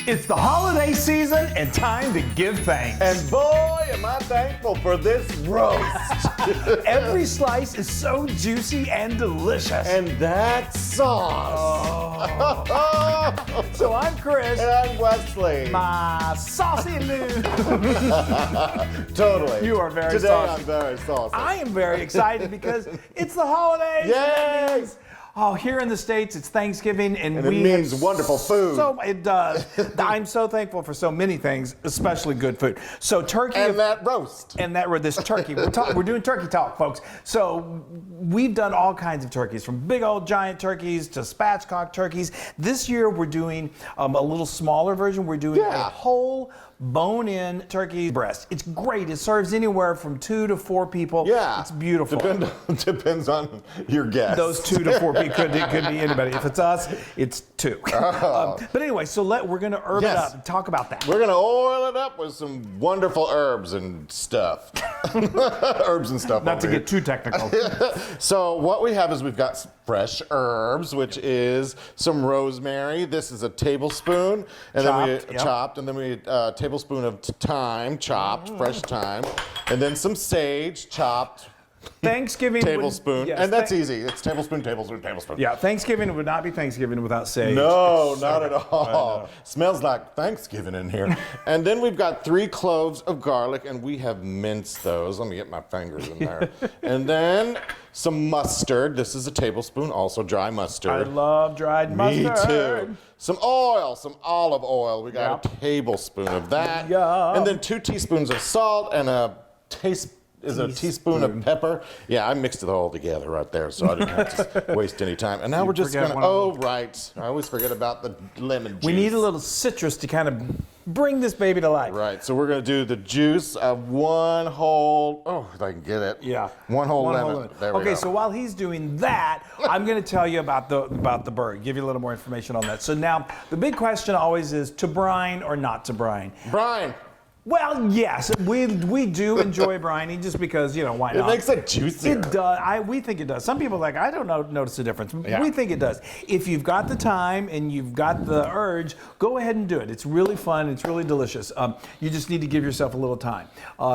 It's the holiday season and time to give thanks. And boy, am I thankful for this roast. Every slice is so juicy and delicious. And that sauce. Oh. So I'm Chris. And I'm Wesley. My saucy Loon. Totally. You are very Today saucy. I'm very saucy. I am very excited because it's the holidays. Yay! Oh, here in the States, it's Thanksgiving, and it we means have wonderful food. So it does. I'm so thankful for so many things, especially good food. So turkey and that roast. And this turkey. We're doing turkey talk, folks. So we've done all kinds of turkeys, from big old giant turkeys to spatchcock turkeys. This year we're doing a little smaller version. We're doing a whole bone-in turkey breast. It's great. It serves anywhere from 2 to 4 people. Yeah. It's beautiful. Depends on your guest. Those 2 to 4 people. It could be anybody. If it's us, it's 2. But anyway, so we're going to herb it up and talk about that. We're going to oil it up with some wonderful herbs and stuff. Herbs and stuff. Not to get too technical. So what we have is we've got fresh herbs, which is some rosemary. This is a tablespoon. And chopped, then we chopped. And then we tablespoon of thyme, chopped, fresh thyme. And then some sage, chopped. Thanksgiving tablespoon, yes, and that's easy. It's tablespoon, tablespoon, tablespoon. Yeah, Thanksgiving would not be Thanksgiving without sage. No, not at all. Smells like Thanksgiving in here. And then we've got 3 cloves of garlic, and we have minced those. Let me get my fingers in there. And then some mustard. This is a tablespoon, also dry mustard. I love dried mustard. Me too. Some oil, some olive oil. We got a tablespoon of that. Yum. And then 2 teaspoons of salt and a teaspoon of pepper. Yeah, I mixed it all together right there, so I didn't have to waste any time. And now we're just going to, I always forget about the lemon juice. We need a little citrus to kind of bring this baby to life. Right, so we're going to do the juice of 1 whole, if I can get it. Yeah. 1 whole lemon. There we go. Okay, so while he's doing that, I'm going to tell you about the bird, give you a little more information on that. So now, the big question always is, to brine or not to brine? Brine. Well, yes, we do enjoy brining just because, why not? It makes it juicier. It does. We think it does. Some people are like, I don't notice the difference. Yeah. We think it does. If you've got the time and you've got the urge, go ahead and do it. It's really fun. It's really delicious. You just need to give yourself a little time.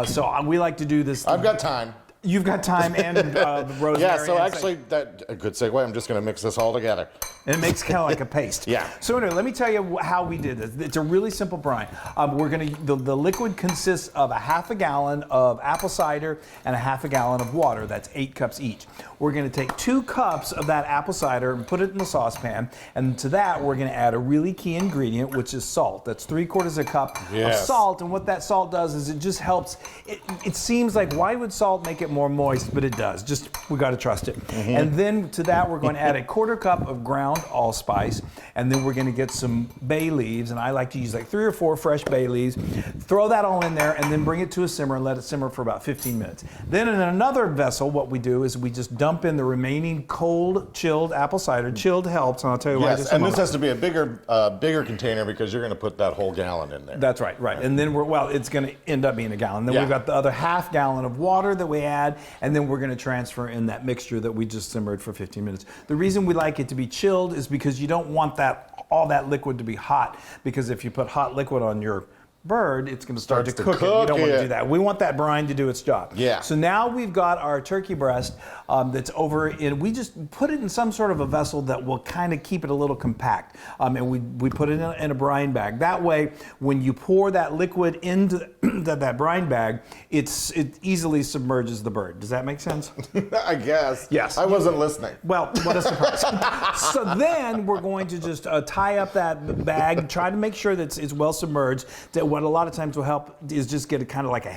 So we like to do this. I've got time. You've got time and the rosemary. Yeah, so actually, that's a good segue. I'm just going to mix this all together. And it makes kind of like a paste. Yeah. So anyway, let me tell you how we did this. It's a really simple brine. The liquid consists of a half a gallon of apple cider and a half a gallon of water. That's 8 cups each. We're going to take 2 cups of that apple cider and put it in the saucepan. And to that, we're going to add a really key ingredient, which is salt. That's 3/4 cup of salt. And what that salt does is it just helps. It seems like, why would salt make it more moist? But it does. Just, we got to trust it. Mm-hmm. And then to that, we're going to add a 1/4 cup of ground allspice, and then we're going to get some bay leaves, and I like to use like 3 or 4 fresh bay leaves. Throw that all in there, and then bring it to a simmer and let it simmer for about 15 minutes. Then in another vessel, what we do is we just dump in the remaining cold, chilled apple cider. Chilled helps, and I'll tell you why. Yes, and this has to be a bigger container because you're going to put that whole gallon in there. That's right. And then it's going to end up being a gallon. Then we've got the other half gallon of water that we add, and then we're going to transfer in that mixture that we just simmered for 15 minutes. The reason we like it to be chilled is because you don't want all that liquid to be hot, because if you put hot liquid on your bird, it's going to start to cook it. You don't want to do that. We want that brine to do its job. Yeah. So now we've got our turkey breast that's over in, we just put it in some sort of a vessel that will kind of keep it a little compact. And we put it in a brine bag. That way, when you pour that liquid into that brine bag, it easily submerges the bird. Does that make sense? I guess. Yes. I wasn't listening. Well, what a surprise. So then we're going to just tie up that bag, try to make sure that it's well submerged. That what a lot of times will help is just get a kind of like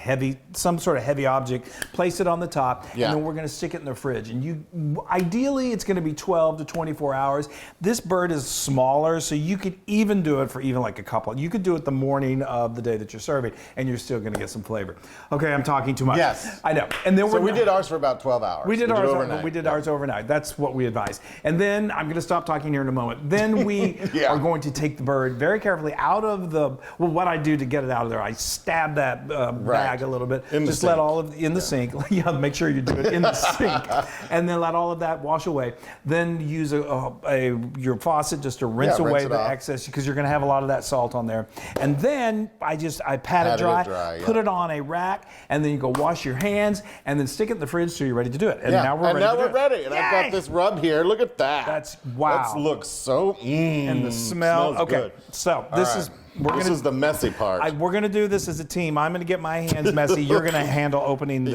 some sort of heavy object, place it on the top, and then we're going to stick it in the fridge. And ideally, it's going to be 12 to 24 hours. This bird is smaller, so you could even do it for even like a couple. You could do it the morning of the day that you're serving, and you're still still going to get some flavor. Okay, I'm talking too much. Yes. I know. And then So we did ours for about 12 hours. We did ours overnight. We did ours overnight. That's what we advise. And then I'm going to stop talking here in a moment. Then we are going to take the bird very carefully out of the. Well, what I do to get it out of there, I stab that bag a little bit. In the Just sink. let all of in the sink. Yeah, make sure you do it in the sink, and then let all of that wash away. Then use your faucet just to rinse away the excess, because you're going to have a lot of that salt on there. And then I pat it dry, put it on a rack, and then you go wash your hands, and then stick it in the fridge till you're ready to do it. And now we're ready. And I've got this rub here. Look at that. That's wow. That looks so. And the smell. Smells Okay, good. so this is. This is the messy part. We're going to do this as a team. I'm going to get my hands messy. You're going to handle opening the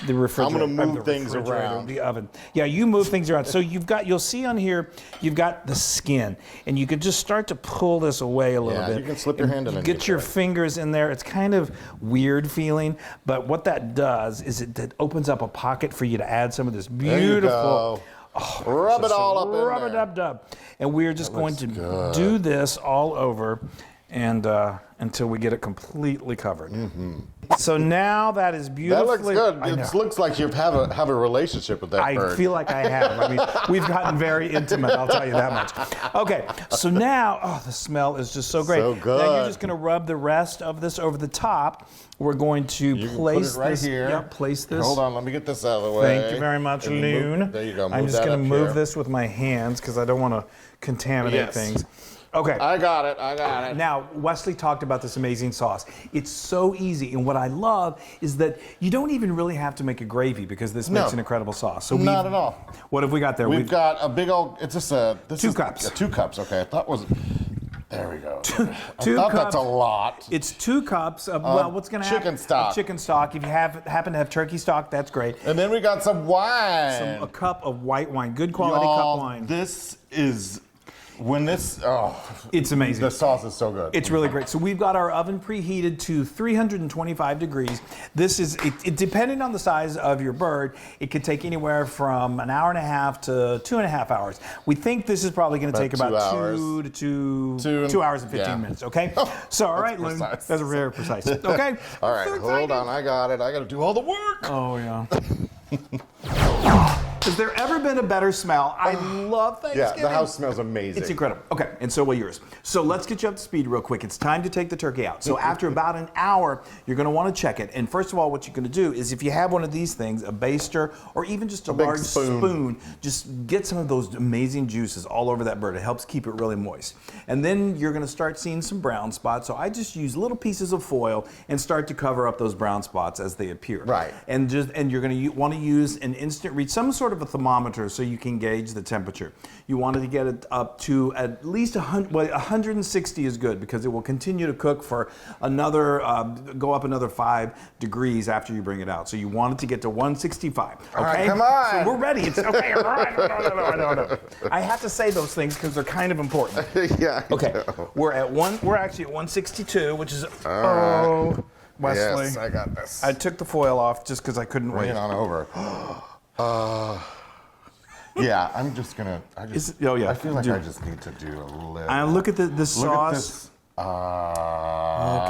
refrigerator. I'm going to move things around. The oven. Yeah, you move things around. So you'll see on here, you've got the skin, and you can just start to pull this away a little bit. You can slip your hand in. Get your fingers in there. It's kind of weird feeling, but what that does is it opens up a pocket for you to add some of this beautiful. Oh, rub it all up in there. Rub-a-dub-dub. And we're just going to do this all over and until we get it completely covered. Mm-hmm. So now that is beautifully... That looks good. It looks like you have a relationship with that bird. I feel like I have. I mean, we've gotten very intimate, I'll tell you that much. Okay, so now, the smell is just so great. So good. Now you're just going to rub the rest of this over the top. We're going to place put it right this here. Yep, place this. Hold on, let me get this out of the way. Thank you very much, Loon. There you go. I'm just going to move this with my hands because I don't want to contaminate things. Okay. I got it. Now, Wesley talked about this amazing sauce. It's so easy, and what I love is that you don't even really have to make a gravy because this makes an incredible sauce. So not at all. What have we got there? We've got a big old. It's just this 2 cups. 2 cups. Okay, I thought was. There we go. Two I thought cups. that's a lot. It's 2 cups of what's going to happen? Chicken stock. Chicken stock. If you happen to have turkey stock, that's great. And then we got some wine. A cup of white wine, good quality cup wine. This is. It's amazing. The sauce is so good. It's really great. So we've got our oven preheated to 325 degrees. This is, depending on the size of your bird, it could take anywhere from an hour and a half to 2.5 hours. We think this is probably going to take about 2 hours and 15 minutes, okay? So, all right, Loon. That's very precise. Okay? All right, hold on. I got it. I got to do all the work. Oh, yeah. Has there ever been a better smell? I love Thanksgiving. Yeah, the house smells amazing. It's incredible. Okay, and so will yours. So let's get you up to speed real quick. It's time to take the turkey out. So after about an hour, you're going to want to check it. And first of all, what you're going to do is if you have one of these things, a baster, or even just a large spoon, just get some of those amazing juices all over that bird. It helps keep it really moist. And then you're going to start seeing some brown spots. So I just use little pieces of foil and start to cover up those brown spots as they appear. Right. And you're going to want to use an instant read, some sort of a thermometer so you can gauge the temperature. You wanted to get it up to at least 160 is good because it will continue to cook for another, go up another 5 degrees after you bring it out. So you want it to get to 165. Okay? All right, come on. So we're ready. It's okay. All right. No. I have to say those things because they're kind of important. Yeah. Okay. We're actually at 162, which is Wesley. Yes, I got this. I took the foil off just because I couldn't wait. Bring it on over. Yeah, I'm just gonna. I feel like I just need to do a little. Look at the sauce. Look at this. Okay,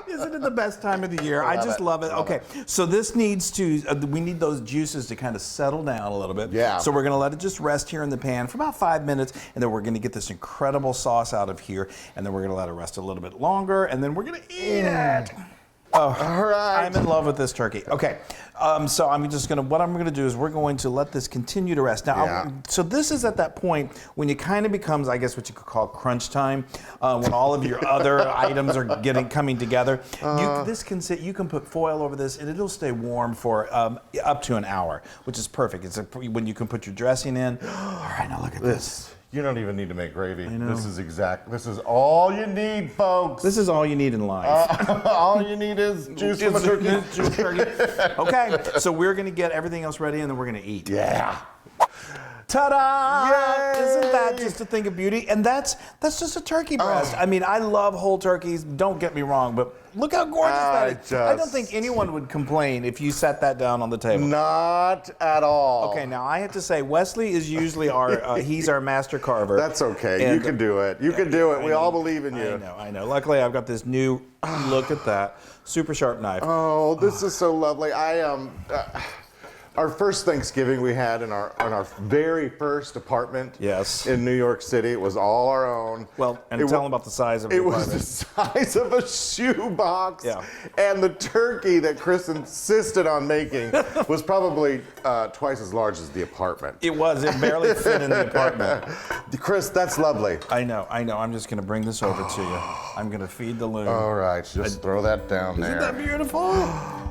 yeah. Isn't it the best time of the year? I just love it. Okay, so this needs to. We need those juices to kind of settle down a little bit. Yeah. So we're gonna let it just rest here in the pan for about 5 minutes, and then we're gonna get this incredible sauce out of here, and then we're gonna let it rest a little bit longer, and then we're gonna eat it. Oh, all right. I'm in love with this turkey. Okay, so what I'm gonna do is we're going to let this continue to rest. Now, so this is at that point when it kind of becomes, I guess, what you could call crunch time, when all of your other items are coming together. You can put foil over this, and it'll stay warm for up to an hour, which is perfect. It's when you can put your dressing in. All right, now look at this. You don't even need to make gravy. This is all you need, folks. This is all you need in life. All you need is juice from a turkey. Okay, so we're going to get everything else ready, and then we're going to eat. Yeah. Ta-da! Yay! Isn't that just a thing of beauty? And that's just a turkey breast. I mean, I love whole turkeys. Don't get me wrong, but look how gorgeous that is. I don't think anyone would complain if you set that down on the table. Not at all. Okay, now I have to say, Wesley is usually he's our master carver. That's okay. And, you can do it. You can do it. We all believe in you. I know. Luckily, I've got this new, look at that, super sharp knife. Oh, this is so lovely. Our first Thanksgiving we had in our very first apartment in New York City. It was all our own. Well, and tell them about the size of the apartment. It was the size of a shoebox. Yeah. And the turkey that Chris insisted on making was probably twice as large as the apartment. It was. It barely fit in the apartment. Chris, that's lovely. I know. I'm just going to bring this over to you. I'm going to feed the loon. All right, just throw that down there. Isn't that beautiful?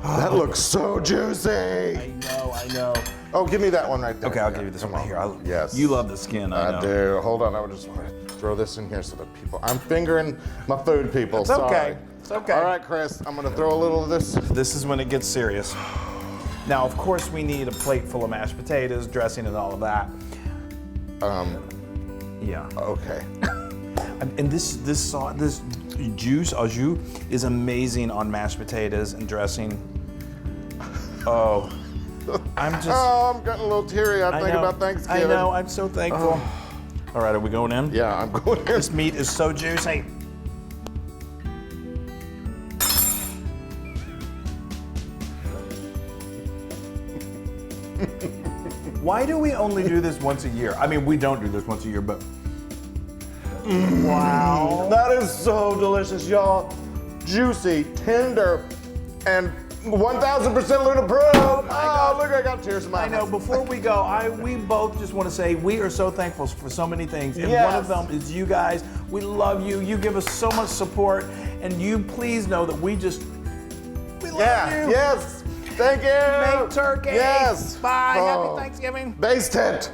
That looks so juicy. I know. Oh, give me that one right there. Okay, I'll give you this one right here. Yes. You love the skin, I know. I do. Hold on, I just want to throw this in here so that I'm fingering my food, people. It's Sorry. okay. It's okay. All right, Chris, I'm going to throw a little of this. This is when it gets serious. Now, of course, we need a plate full of mashed potatoes, dressing, and all of that. Yeah. Okay. And this juice, au jus, is amazing on mashed potatoes and dressing. Oh, I'm getting a little teary. I'm thinking about Thanksgiving. I know. I'm so thankful. All right, are we going in? Yeah, I'm going in. This meat is so juicy. Why do we only do this once a year? I mean, we don't do this once a year, but wow. That is so delicious, y'all. Juicy, tender, and 1,000% Loon approved. Oh, look, I got tears in my eyes. I know. Before we go, we both just want to say we are so thankful for so many things, and one of them is you guys. We love you. You give us so much support, and you please know that we love you. Yes. Thank you. Make turkey. Yes. Bye. Happy Thanksgiving. Base tent.